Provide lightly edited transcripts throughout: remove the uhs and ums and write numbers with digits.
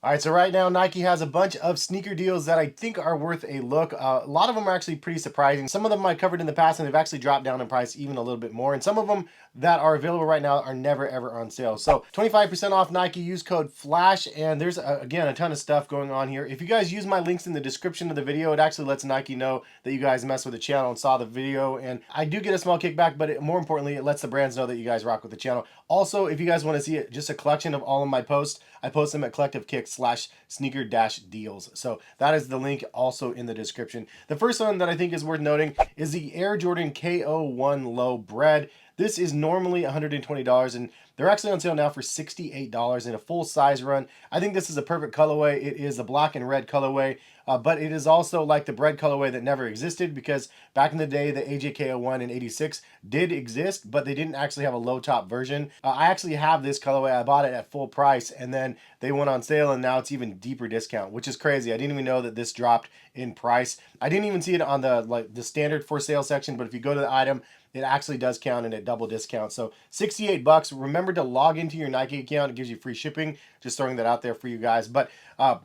All right, so right now Nike has a bunch of sneaker deals that I think are worth a look. A lot of them are actually pretty surprising. Some of them I covered in the past and they've actually dropped down in price even a little bit more. And some of them that are available right now are never ever on sale. So 25% off Nike, use code FLASH. And there's, again, a ton of stuff going on here. If you guys use my links in the description of the video, it actually lets Nike know that you guys mess with the channel and saw the video. And I do get a small kickback, but more importantly, it lets the brands know that you guys rock with the channel. Also, if you guys want to see just a collection of all of my posts, I post them at Collective Kick / sneaker-deals. So that is the link also in the description. The first one that I think is worth noting is the Air Jordan KO1 Low Bred. This is normally $120 and they're actually on sale now for $68 in a full size run. I think this is a perfect colorway. It is a black and red colorway, but it is also like the Bred colorway that never existed, because back in the day, the AJKO1 and 86 did exist, but they didn't actually have a low top version. I actually have this colorway. I bought it at full price and then they went on sale and now it's even deeper discount, which is crazy. I didn't even know that this dropped in price. I didn't even see it on the standard for sale section, but if you go to the item, it actually does count in a double discount. So 68 bucks. Remember to log into your Nike account. It gives you free shipping. Just throwing that out there for you guys. But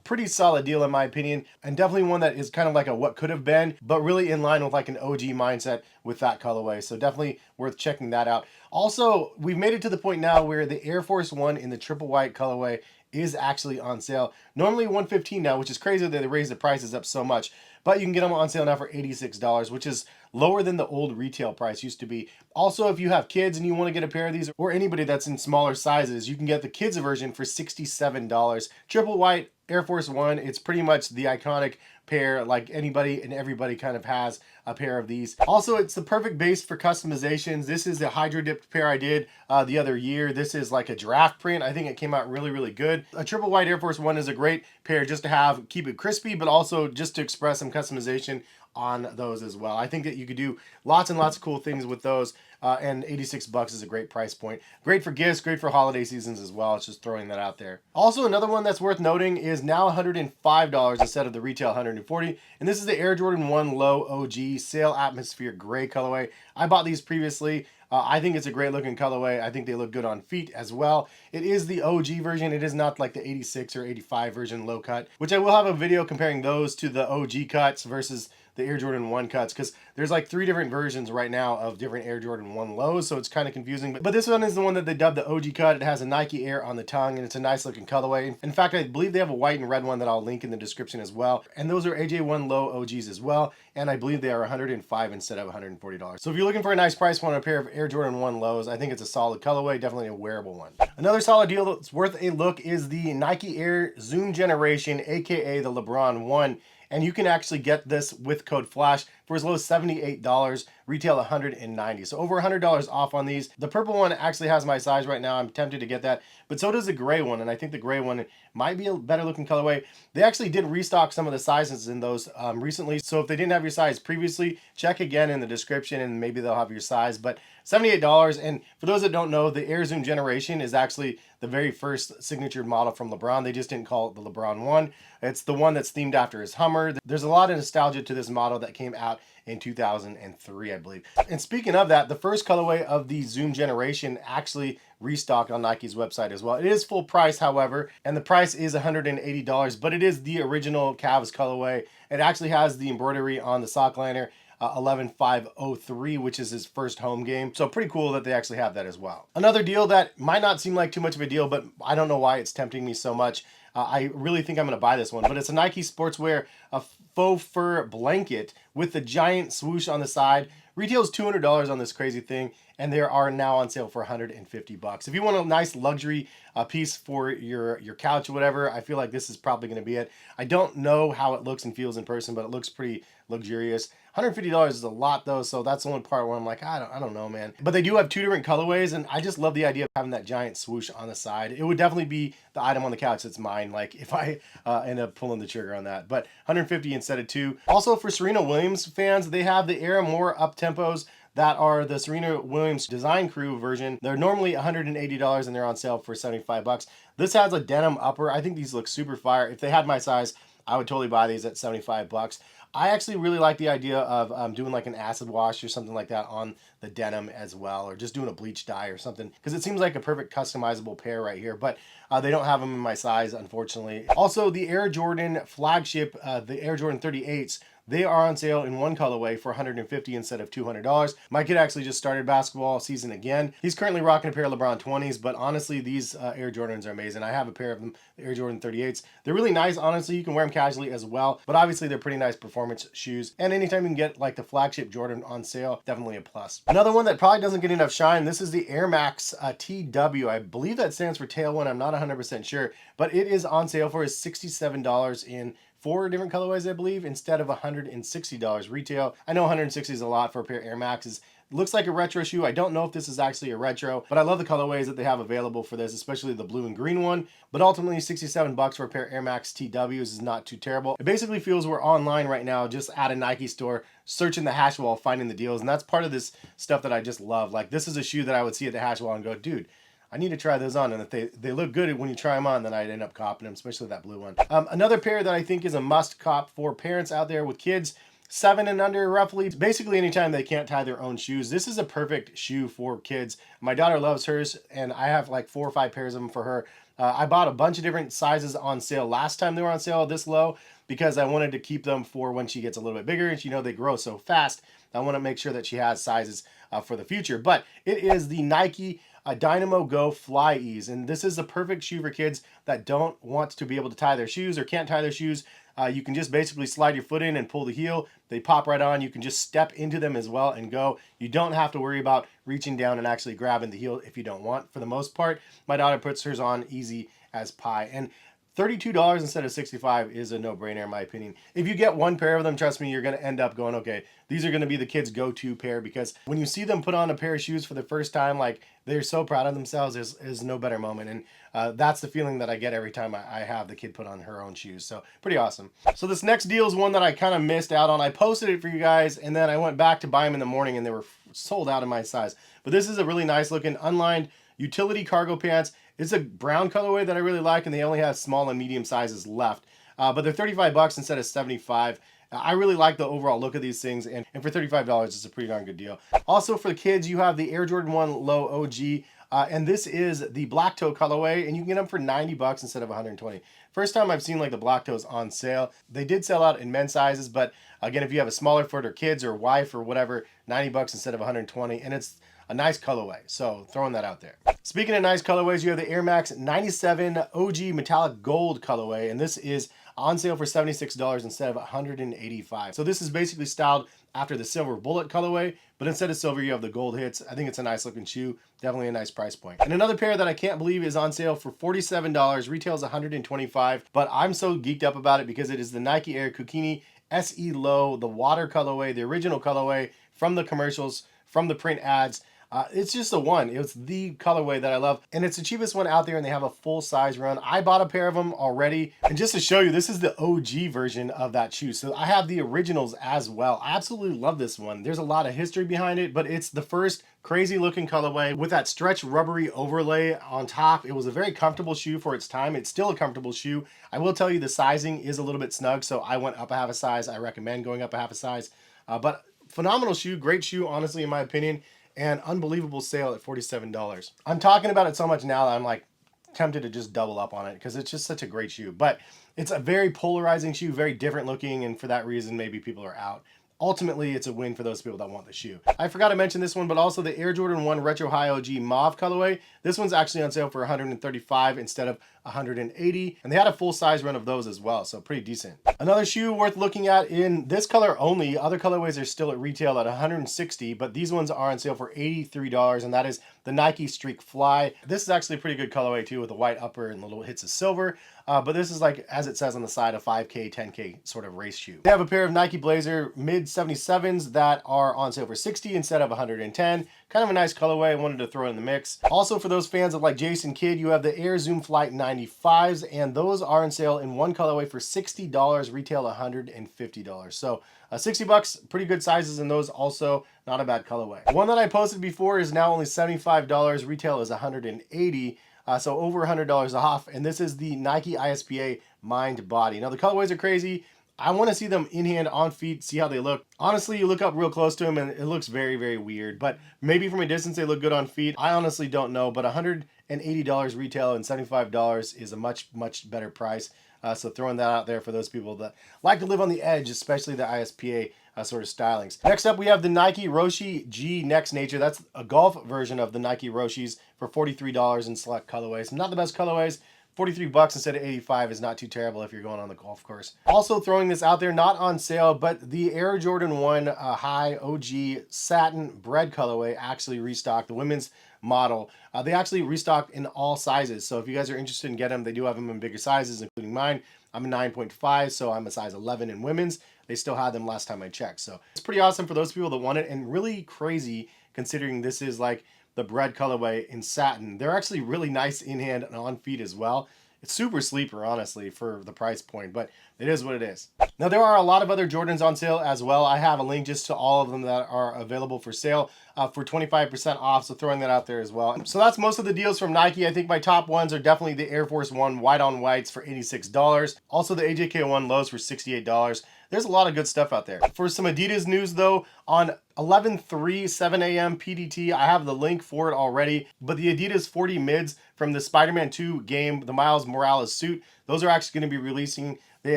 pretty solid deal in my opinion. And definitely one that is kind of like a what could have been, but really in line with like an OG mindset with that colorway. So definitely worth checking that out. Also, we've made it to the point now where the Air Force One in the triple white colorway is actually on sale. Normally $115 now, which is crazy that they raised the prices up so much. But you can get them on sale now for $86, which is lower than the old retail price used to be. Also, if you have kids and you want to get a pair of these, or anybody that's in smaller sizes, you can get the kids version for $67. Triple white Air Force One, it's pretty much the iconic pair. Like anybody and everybody kind of has a pair of these. Also, it's the perfect base for customizations. This is a hydro dipped pair I did the other year. This is like a giraffe print. I think it came out really, really good. A triple white Air Force One is a great pair just to have, keep it crispy, but also just to express some customization on those as well. I think that you could do lots and lots of cool things with those, and 86 bucks is a great price point. Great for gifts, great for holiday seasons as well. It's just throwing that out there. Also, another one that's worth noting is now $105 instead of the retail $140, and this is the Air Jordan 1 Low OG Sail Atmosphere Gray colorway. I bought these previously. I think it's a great looking colorway. I think they look good on feet as well. It is the OG version. It is not like the 86 or 85 version low cut, which I will have a video comparing those to the OG cuts versus the Air Jordan 1 cuts, because there's like 3 different versions right now of different Air Jordan 1 lows, so it's kind of confusing. But this one is the one that they dubbed the OG cut. It has a Nike Air on the tongue, and it's a nice looking colorway. In fact, I believe they have a white and red one that I'll link in the description as well. And those are AJ1 Low OGs as well, and I believe they are $105 instead of $140. So if you're looking for a nice price point on a pair of Air Jordan 1 lows, I think it's a solid colorway, definitely a wearable one. Another solid deal that's worth a look is the Nike Air Zoom Generation, aka the LeBron 1. And you can actually get this with code FLASH for as low as $78, retail $190. So over $100 off on these. The purple one actually has my size right now. I'm tempted to get that, but so does the gray one, and I think the gray one might be a better looking colorway. They actually did restock some of the sizes in those recently, so if they didn't have your size previously, check again in the description and maybe they'll have your size. But $78, and for those that don't know, the Air Zoom Generation is actually the very first signature model from LeBron. They just didn't call it the LeBron 1. It's the one that's themed after his Hummer. There's a lot of nostalgia to this model that came out in 2003, I believe. And speaking of that, the first colorway of the Zoom Generation actually restocked on Nike's website as well. It is full price, however, and the price is $180, but it is the original Cavs colorway. It actually has the embroidery on the sock liner, 11503, which is his first home game. So pretty cool that they actually have that as well. Another deal that might not seem like too much of a deal, but I don't know why it's tempting me so much. I really think I'm going to buy this one, but it's a Nike Sportswear, a faux fur blanket with the giant swoosh on the side. Retails $200 on this crazy thing, and they are now on sale for $150. If you want a nice luxury piece for your couch or whatever, I feel like this is probably going to be it. I don't know how it looks and feels in person, but it looks pretty luxurious. $150 is a lot though, so that's the only part where I'm like, I don't know, man. But they do have 2 different colorways, and I just love the idea of having that giant swoosh on the side. It would definitely be the item on the couch that's mine, like if I end up pulling the trigger on that. But $150 instead of 2. Also, for Serena Williams fans, they have the Air More Up Tempos that are the Serena Williams Design Crew version. They're normally $180 and they're on sale for $75. This has a denim upper. I think these look super fire. If they had my size, I would totally buy these at 75 bucks. I actually really like the idea of doing like an acid wash or something like that on the denim as well, or just doing a bleach dye or something, because it seems like a perfect customizable pair right here, but they don't have them in my size, unfortunately. Also, the Air Jordan flagship, the Air Jordan 38s, they are on sale in one colorway for $150 instead of $200. My kid actually just started basketball season again. He's currently rocking a pair of LeBron 20s, but honestly, these Air Jordans are amazing. I have a pair of them, the Air Jordan 38s. They're really nice, honestly. You can wear them casually as well, but obviously they're pretty nice performance shoes. And anytime you can get like the flagship Jordan on sale, definitely a plus. Another one that probably doesn't get enough shine, this is the Air Max TW. I believe that stands for Tailwind. I'm not 100% sure, but it is on sale for $67 in 4 different colorways, I believe, instead of $160 retail. I know $160 is a lot for a pair of Air Maxes. It looks like a retro shoe. I don't know if this is actually a retro, but I love the colorways that they have available for this, especially the blue and green one. But ultimately, 67 bucks for a pair of Air Max TWs is not too terrible. It basically feels we're online right now, just at a Nike store, searching the hash wall, finding the deals. And that's part of this stuff that I just love. Like, this is a shoe that I would see at the hash wall and go, dude, I need to try those on, and if they look good when you try them on, then I'd end up copping them, especially that blue one. Another pair that I think is a must cop for parents out there with kids 7 and under, roughly. Basically, anytime they can't tie their own shoes, this is a perfect shoe for kids. My daughter loves hers, and I have like 4 or 5 pairs of them for her. I bought a bunch of different sizes on sale last time they were on sale this low, because I wanted to keep them for when she gets a little bit bigger, and you know they grow so fast. I want to make sure that she has sizes for the future. But it is the Nike Dynamo Go Fly Ease, and this is the perfect shoe for kids that don't want to be able to tie their shoes or can't tie their shoes. You can just basically slide your foot in and pull the heel. They pop right on. You can just step into them as well and go. You don't have to worry about reaching down and actually grabbing the heel if you don't want. For the most part, my daughter puts hers on easy as pie. And $32 instead of $65 is a no-brainer in my opinion. If you get one pair of them, trust me, you're going to end up going, okay, these are going to be the kids' go-to pair, because when you see them put on a pair of shoes for the first time, like, they're so proud of themselves. There's no better moment, and that's the feeling that I get every time I have the kid put on her own shoes. So pretty awesome. So this next deal is one that I kind of missed out on. I posted it for you guys, and then I went back to buy them in the morning, and they were sold out in my size. But this is a really nice looking unlined utility cargo pants. It's a brown colorway that I really like, and they only have small and medium sizes left. But they're 35 bucks instead of 75. I really like the overall look of these things, and for $35, it's a pretty darn good deal. Also for the kids, you have the Air Jordan 1 Low OG, and this is the black toe colorway, and you can get them for 90 bucks instead of 120. First time I've seen like the black toes on sale. They did sell out in men's sizes, but again, if you have a smaller foot or kids or wife or whatever, 90 bucks instead of 120, and it's a nice colorway, so throwing that out there. Speaking of nice colorways, you have the Air Max 97 OG Metallic Gold colorway, and this is on sale for $76 instead of $185. So this is basically styled after the silver bullet colorway, but instead of silver, you have the gold hits. I think it's a nice looking shoe, definitely a nice price point. And another pair that I can't believe is on sale for $47, retails $125, but I'm so geeked up about it because it is the Nike Air Cini SE Low, the water colorway, the original colorway from the commercials, from the print ads. It's just the one. It's the colorway that I love, and it's the cheapest one out there, and they have a full size run. I bought a pair of them already, and just to show you, this is the OG version of that shoe. So I have the originals as well. I absolutely love this one. There's a lot of history behind it, but it's the first crazy looking colorway with that stretch rubbery overlay on top. It was a very comfortable shoe for its time. It's still a comfortable shoe. I will tell you the sizing is a little bit snug, so I went up a half a size. I recommend going up a half a size, but phenomenal shoe, great shoe, honestly, in my opinion. And unbelievable sale at $47. I'm talking about it so much now that I'm like tempted to just double up on it because it's just such a great shoe. But it's a very polarizing shoe, very different looking, and for that reason, maybe people are out. Ultimately, it's a win for those people that want the shoe. I forgot to mention this one, but also the Air Jordan 1 Retro High OG Mauve colorway. This one's actually on sale for $135 instead of $180, and they had a full size run of those as well, so pretty decent. Another shoe worth looking at in this color only. Other colorways are still at retail at $160, but these ones are on sale for $83, and that is the Nike Streak Fly. This is actually a pretty good colorway too, with a white upper and little hits of silver. But this is like, as it says on the side, a 5K, 10K sort of race shoe. They have a pair of Nike Blazer mid 77s that are on sale for $60 instead of $110. Kind of a nice colorway. I wanted to throw it in the mix. Also, for those fans of like Jason Kidd, you have the Air Zoom Flight 95s, and those are on sale in one colorway for $60, retail $150. So 60 bucks, pretty good sizes in those, also not a bad colorway. One that I posted before is now only $75, retail is $180. So over $100 off, and this is the Nike iSpa mind, body. Now the colorways are crazy. I want to see them in hand, on feet, see how they look. Honestly, you look up real close to them and it looks very, very weird. But maybe from a distance they look good on feet. I honestly don't know. But $180 retail and $75 is a much, much better price. So throwing that out there for those people that like to live on the edge, especially the ISPA sort of stylings. Next up, we have the Nike Roshe G Next Nature. That's a golf version of the Nike Roshis for $43 in select colorways. Not the best colorways. 43 bucks instead of 85 is not too terrible if you're going on the golf course. Also throwing this out there, not on sale, but the Air Jordan 1 High OG Satin Bred colorway actually restocked, the women's model. They actually restock in all sizes. So if you guys are interested in getting them, they do have them in bigger sizes, including mine. I'm a 9.5, so I'm a size 11 in women's. They still had them last time I checked. So it's pretty awesome for those people that want it, and really crazy considering this is like the Bred colorway in satin. They're actually really nice in hand and on feet as well. It's super sleeper, honestly, for the price point, but it is what it is. Now, there are a lot of other Jordans on sale as well. I have a link just to all of them that are available for sale for 25% off, so throwing that out there as well. So that's most of the deals from Nike. I think my top ones are definitely the Air Force One white on whites for $86. Also the AJ KO1 lows for $68. There's a lot of good stuff out there. For some Adidas news though, on 11/3, 7 a.m. PDT, I have the link for it already, but the Adidas 40 mids from the Spider-Man 2 game, the Miles Morales suit, those are actually going to be releasing. They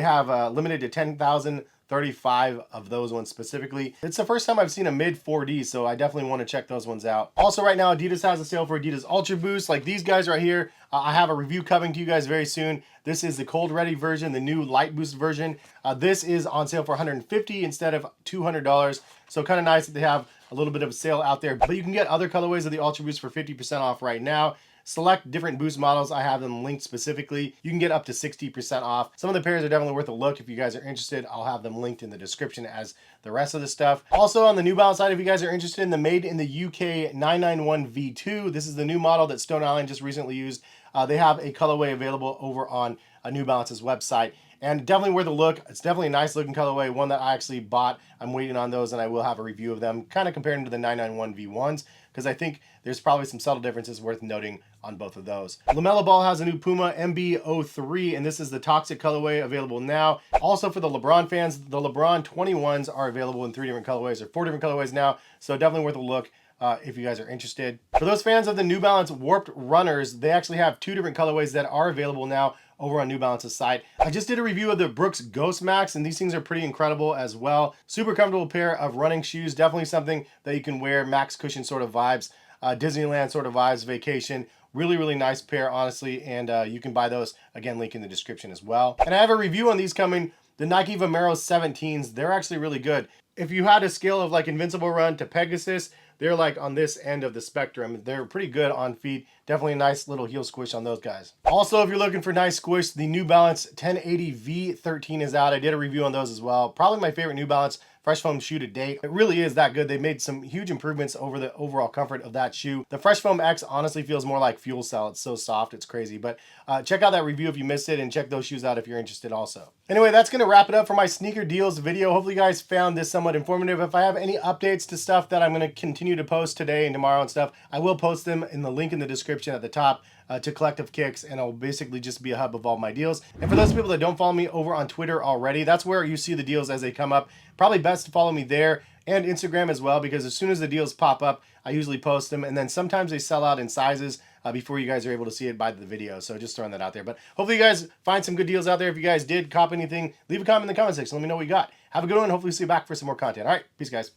have limited to 10,035 of those ones specifically. It's the first time I've seen a mid 4D, so I definitely want to check those ones out. Also right now, Adidas has a sale for Adidas Ultra Boost, like these guys right here. I have a review coming to you guys very soon. This is the cold ready version, the new light boost version. This is on sale for $150 instead of $200. So kind of nice that they have a little bit of a sale out there, but you can get other colorways of the Ultra Boost for 50% off right now. Select different Boost models. I have them linked specifically. You can get up to 60% off. Some of the pairs are definitely worth a look. If you guys are interested, I'll have them linked in the description as the rest of the stuff. Also on the New Balance side, if you guys are interested in the Made in the UK 991 V2, this is the new model that Stone Island just recently used. They have a colorway available over on New Balance's website. And definitely worth a look. It's definitely a nice looking colorway, one that I actually bought. I'm waiting on those and I will have a review of them, kind of comparing to the 991 V1s, because I think there's probably some subtle differences worth noting on both of those. LaMelo Ball has a new Puma MB03, and this is the Toxic colorway available now. Also for the LeBron fans, the LeBron 21s are available in 3 different colorways, or 4 different colorways now, so definitely worth a look. If you guys are interested. For those fans of the New Balance Warped Runners, they actually have 2 different colorways that are available now over on New Balance's site. I just did a review of the Brooks Ghost Max, and these things are pretty incredible as well. Super comfortable pair of running shoes, definitely something that you can wear, max cushion sort of vibes, Disneyland sort of vibes, vacation. Really, really nice pair, honestly, and you can buy those, again, link in the description as well. And I have a review on these coming. The Nike Vomero 17s, they're actually really good. If you had a scale of like Invincible Run to Pegasus, they're like on this end of the spectrum. They're pretty good on feet. Definitely a nice little heel squish on those guys. Also, if you're looking for nice squish, the New Balance 1080 V13 is out. I did a review on those as well. Probably my favorite New Balance Fresh Foam shoe to date. It really is that good. They made some huge improvements over the overall comfort of that shoe. The Fresh Foam X honestly feels more like Fuel Cell. It's so soft, it's crazy. But check out that review if you missed it, and check those shoes out if you're interested also. Anyway, that's going to wrap it up for my sneaker deals video. Hopefully you guys found this somewhat informative. If I have any updates to stuff that I'm going to continue to post today and tomorrow and stuff, I will post them in the link in the description at the top to Collective Kicks, and it'll basically just be a hub of all my deals. And for those people that don't follow me over on Twitter already, that's where you see the deals as they come up. Probably best to follow me there, and Instagram as well, because as soon as the deals pop up, I usually post them, and then sometimes they sell out in sizes before you guys are able to see it by the video. So just throwing that out there. But hopefully you guys find some good deals out there. If you guys did cop anything, leave a comment in the comment section. Let me know what you got. Have a good one. Hopefully see you back for some more content. All right, peace guys.